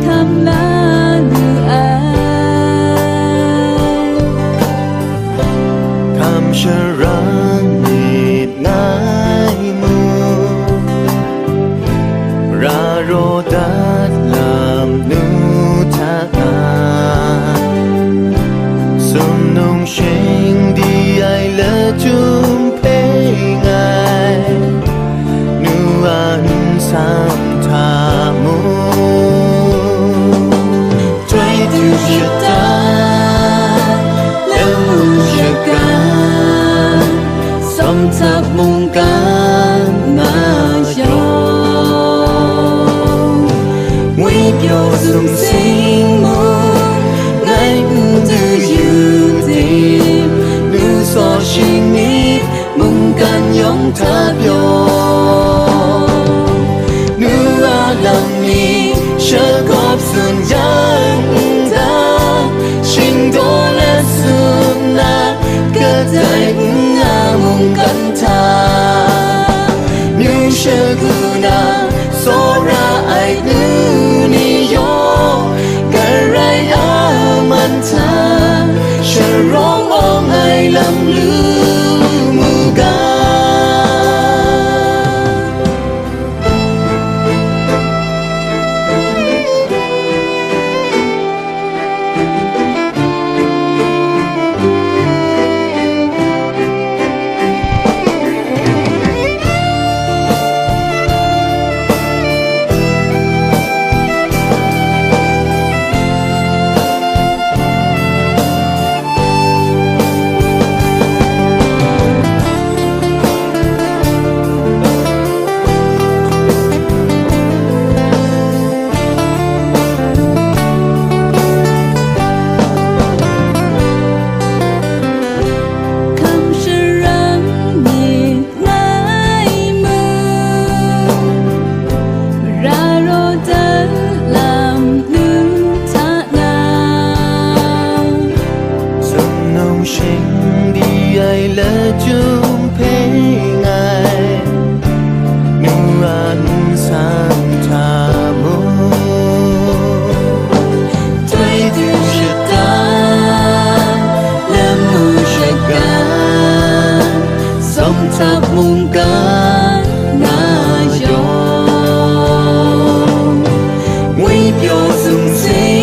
tham lá nữ ai cam sharan nit ngai mu ra ro dat làm nu tha sum nong sheng đi ai lỡ chung pe ngai nu an sam tha mu try to shut down lỡ shut down som thap mong can na yo we pyo sum sing mu ngai từ you tim nu so shing ni mong can yong thap yo nu a lam ni sha gop sun yang da shing do la sun na ka dai nga mong can tha nu sha gu na so ra ai nu ni yo ga rai a man tha sha rong ong ai lam lu mu ga shing đi ai lỡ chung pe ngai nu an sam tha mu try to shut down lỡ mu shut down som thap mong can na yo we pyo sum sing